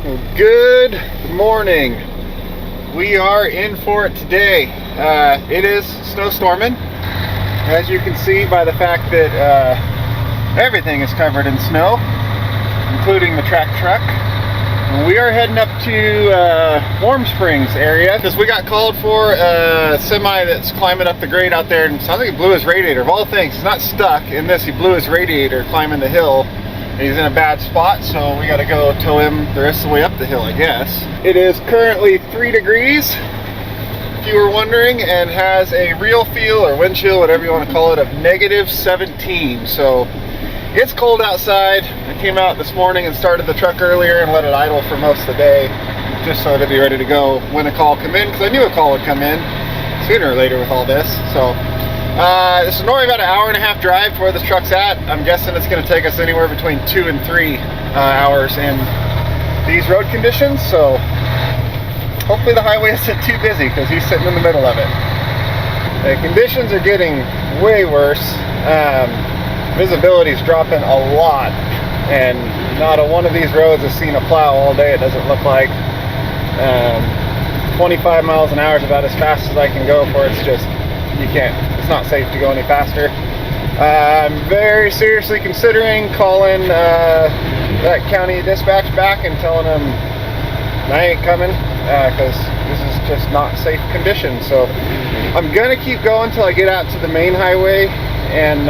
Good morning. We are in for it today. It is snowstorming, as you can see by the fact that everything is covered in snow, including the track truck. We are heading up to Warm Springs area because we got called for a semi that's climbing up the grade out there, and so I think he blew his radiator. Of all things, he's not stuck in this. He blew his radiator climbing the hill. He's in a bad spot, so we got to go tow him the rest of the way up the hill, I guess. It is currently 3 degrees, if you were wondering, and has a real feel or wind chill, whatever you want to call it, of -17. So it's cold outside. I came out this morning and started the truck earlier and let it idle for most of the day, just so to be ready to go when a call come in, because I knew a call would come in sooner or later with all this. So this is normally about an 1.5 hour drive to where this truck's at. I'm guessing it's going to take us anywhere between 2 and 3 hours in these road conditions. So hopefully the highway isn't too busy because he's sitting in the middle of it. The conditions are getting way worse. Visibility is dropping a lot, and not a one of these roads has seen a plow all day. It doesn't look like. 25 miles an hour is about as fast as I can go for. It's just, you can't, it's not safe to go any faster. I'm very seriously considering calling that county dispatch back and telling them I ain't coming because this is just not safe conditions. So I'm gonna keep going until I get out to the main highway, and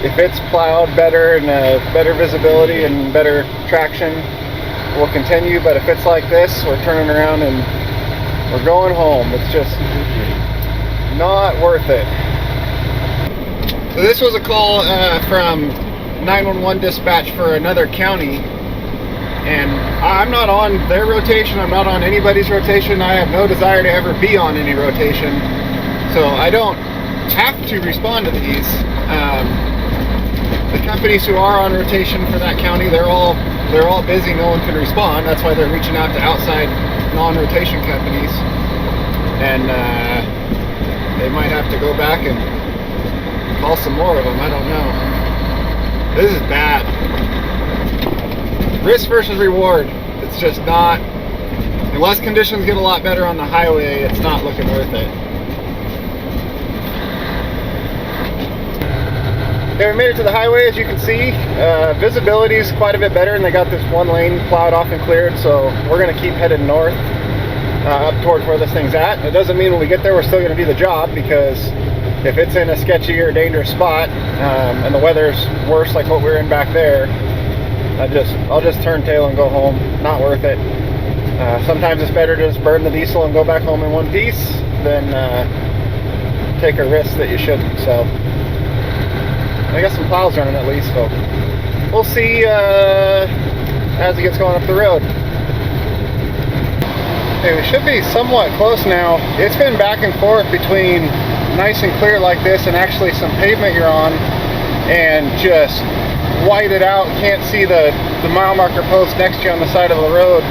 if it's plowed better and better visibility and better traction, we'll continue. But if it's like this, we're turning around and we're going home. It's just not worth it. So this was a call from 911 dispatch for another county, and I'm not on their rotation. I'm not on anybody's rotation. I have no desire to ever be on any rotation, so I don't have to respond to these. The companies who are on rotation for that county, they're all busy. No one can respond. That's why they're reaching out to outside non-rotation companies, and they might have to go back and call some more of them. I don't know. This is bad. Risk versus reward. It's just not, unless conditions get a lot better on the highway, it's not looking worth it. Okay, we made it to the highway. As you can see, visibility is quite a bit better, and they got this one lane plowed off and cleared, so we're going to keep heading north up towards where this thing's at. It doesn't mean when we get there we're still going to do the job, because if it's in a sketchy or dangerous spot and the weather's worse like what we're in back there, I'll just turn tail and go home. Not worth it. Sometimes it's better to just burn the diesel and go back home in one piece than take a risk that you shouldn't. So I got some plows running at least, so we'll see as it gets going up the road. Okay, we should be somewhat close now. It's been back and forth between nice and clear like this and actually some pavement you're on, and just whited out, can't see the mile marker post next to you on the side of the road,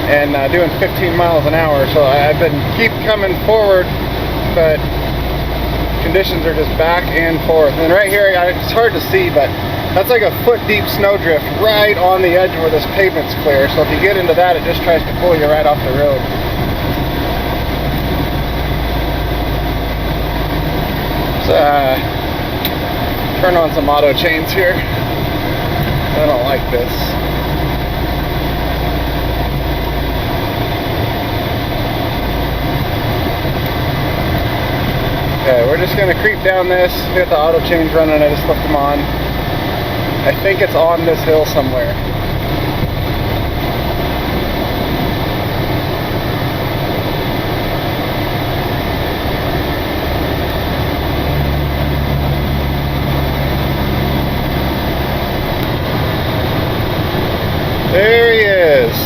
and doing 15 miles an hour. So I've been keep coming forward, but conditions are just back and forth. And right here, it's hard to see, but that's like a foot deep snow drift right on the edge where this pavement's clear. So if you get into that, it just tries to pull you right off the road. Let's turn on some auto chains here. I don't like this. Okay, we're just going to creep down this. We got the auto chains running. I just left them on. I think it's on this hill somewhere. There he is.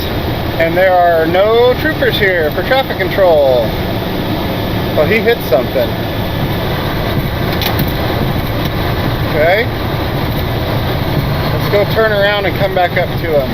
And there are no troopers here for traffic control. Well, he hit something. Okay. Let's go turn around and come back up to him.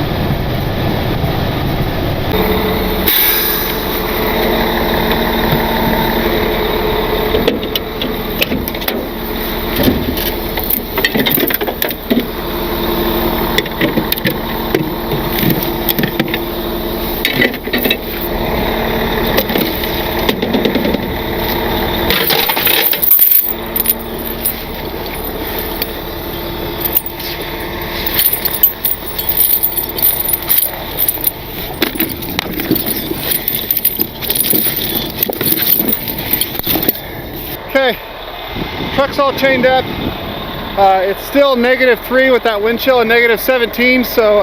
Okay, truck's all chained up. It's still -3 with that wind chill and -17, so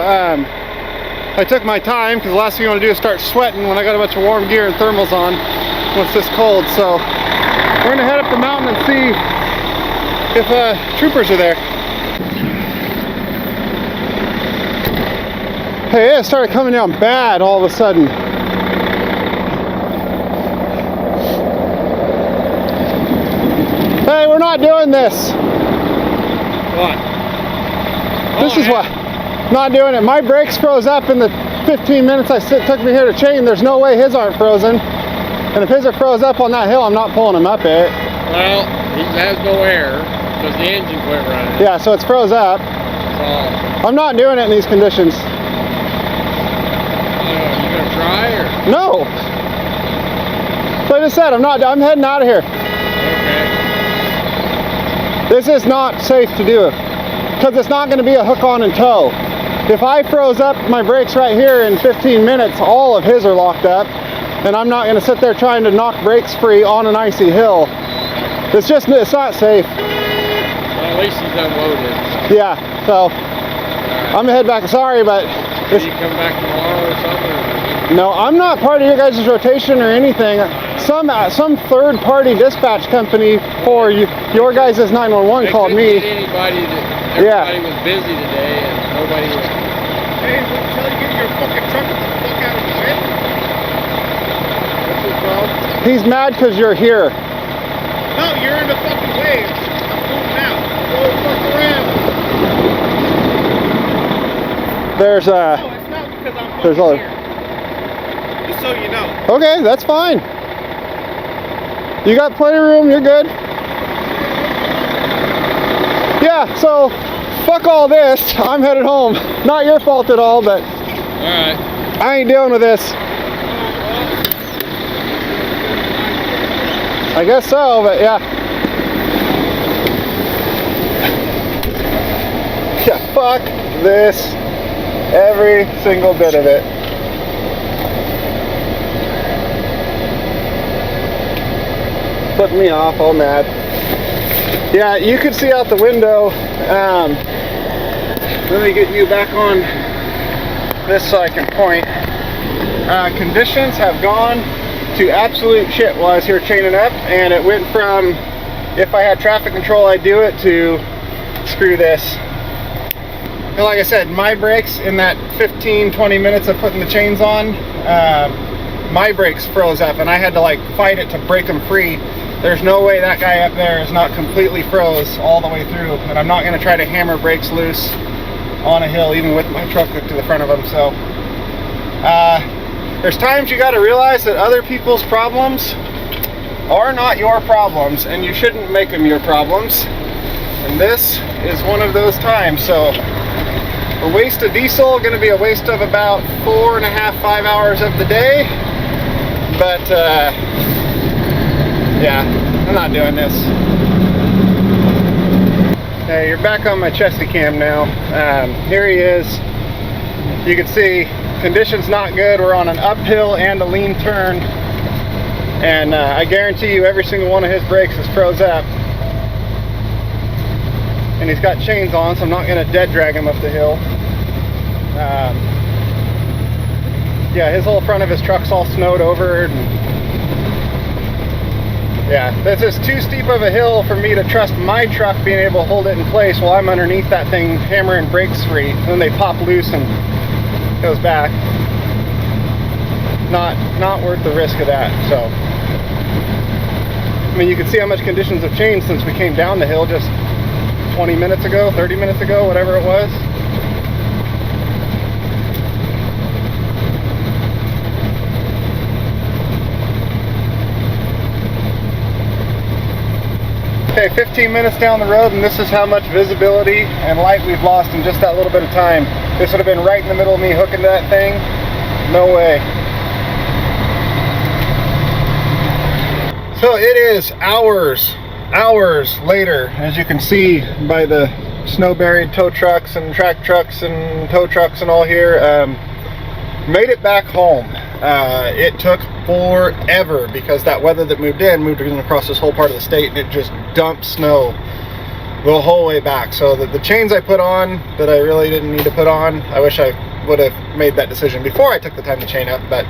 I took my time because the last thing you want to do is start sweating when I got a bunch of warm gear and thermals on when it's this cold. So we're gonna head up the mountain and see if troopers are there. Hey, it started coming down bad all of a sudden. Hey, we're not doing this. What? This is what. Not doing it. My brakes froze up in the 15 minutes took me here to chain. There's no way his aren't frozen. And if his are froze up on that hill, I'm not pulling him up it. Well, he has no air because the engine quit running. Yeah, so it's froze up. So, I'm not doing it in these conditions. you gonna try or? No. So I just said, I'm heading out of here. Okay. This is not safe to do because it's not going to be a hook on and tow. If I froze up my brakes right here in 15 minutes, all of his are locked up, and I'm not going to sit there trying to knock brakes free on an icy hill. It's not safe. Well, at least he's unloaded. Yeah, so I'm gonna head back. Sorry, but Can you come back tomorrow or something? no, I'm not part of your guys' rotation or anything. Some third-party dispatch company for your guys' 911 called me. Everybody was busy today and nobody was. Hey, until you get your fucking truck the fuck out of the way. What's his problem? He's mad because you're here. No, you're in the fucking way. I'm moving out. Go the fuck around. There's No, it's not because I'm there's fucking other. here. Just so you know. Okay, that's fine. You got plenty of room. You're good. Yeah. So, fuck all this. I'm headed home. Not your fault at all, but Alright. I ain't dealing with this. I guess so, but yeah. Yeah, fuck this. Every single bit of it. Flipping me off, all mad. Yeah, you could see out the window. Let me get you back on this so I can point. Conditions have gone to absolute shit while I was here chaining up, and it went from if I had traffic control I'd do it to screw this. And like I said, my brakes in that 15-20 minutes of putting the chains on, my brakes froze up and I had to like fight it to break them free. There's no way that guy up there is not completely froze all the way through, and I'm not going to try to hammer brakes loose on a hill even with my truck hooked to the front of them. So there's times you got to realize that other people's problems are not your problems, and you shouldn't make them your problems. And this is one of those times. So a waste of diesel, going to be a waste of about 4.5–5 hours of the day. But yeah, I'm not doing this. Okay, you're back on my chesty cam now. Here he is. You can see conditions not good. We're on an uphill and a lean turn, and I guarantee you every single one of his brakes is froze up, and he's got chains on, so I'm not going to dead drag him up the hill. Yeah, his whole front of his truck's all snowed over, and yeah, this is too steep of a hill for me to trust my truck being able to hold it in place while I'm underneath that thing hammering brakes free. And then they pop loose and goes back. Not worth the risk of that. So I mean, you can see how much conditions have changed since we came down the hill just 20 minutes ago, 30 minutes ago, whatever it was. Okay, 15 minutes down the road, and this is how much visibility and light we've lost in just that little bit of time. This would have been right in the middle of me hooking to that thing. No way. So it is hours later, as you can see by the snow-buried tow trucks and track trucks and tow trucks and all here. Made it back home. It took forever because that weather that moved in across this whole part of the state, and it just dumped snow the whole way back. So the chains I put on that I really didn't need to put on, I wish I would have made that decision before I took the time to chain up. But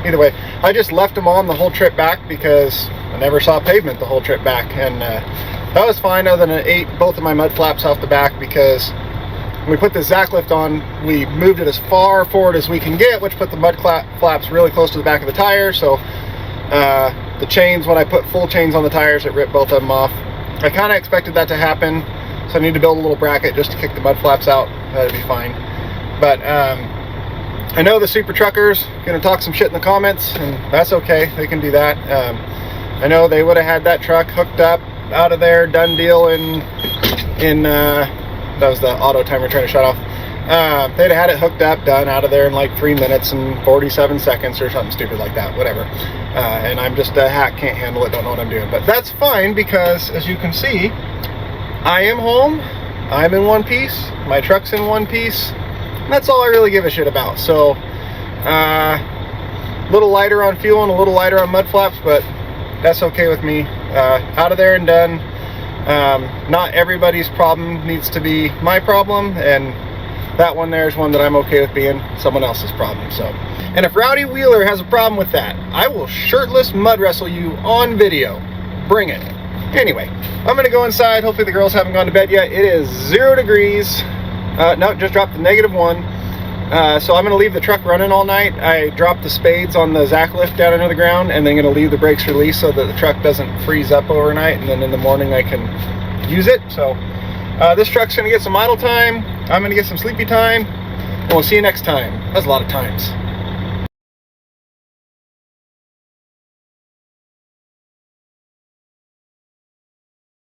either way, I just left them on the whole trip back because I never saw pavement the whole trip back, and that was fine, other than it ate both of my mud flaps off the back, because when we put the Zacklift on, we moved it as far forward as we can get, which put the mud flaps really close to the back of the tire. So the chains, when I put full chains on the tires, it ripped both of them off. I kind of expected that to happen, so I need to build a little bracket just to kick the mud flaps out. That'd be fine. But I know the super truckers gonna talk some shit in the comments, and that's okay, they can do that. I know they would have had that truck hooked up, out of there, done deal in that was the auto timer trying to shut off. They'd have had it hooked up, done, out of there in like 3 minutes and 47 seconds or something stupid like that, whatever. And I'm just a hack, can't handle it, don't know what I'm doing. But that's fine, because as you can see, I am home, I'm in one piece, my truck's in one piece, and that's all I really give a shit about. So a little lighter on fuel and a little lighter on mud flaps, but that's okay with me. Out of there and done. Not everybody's problem needs to be my problem, and that one there is one that I'm okay with being someone else's problem. So, and if Rowdy Wheeler has a problem with that, I will shirtless mud wrestle you on video. Bring it. Anyway, I'm gonna go inside. Hopefully the girls haven't gone to bed yet. It is 0 degrees. No, just dropped to -1. So I'm gonna leave the truck running all night. I dropped the spades on the Zacklift down into the ground, and then gonna leave the brakes released so that the truck doesn't freeze up overnight, and then in the morning I can use it. So this truck's gonna get some idle time. I'm gonna get some sleepy time, and we'll see you next time. That's a lot of times.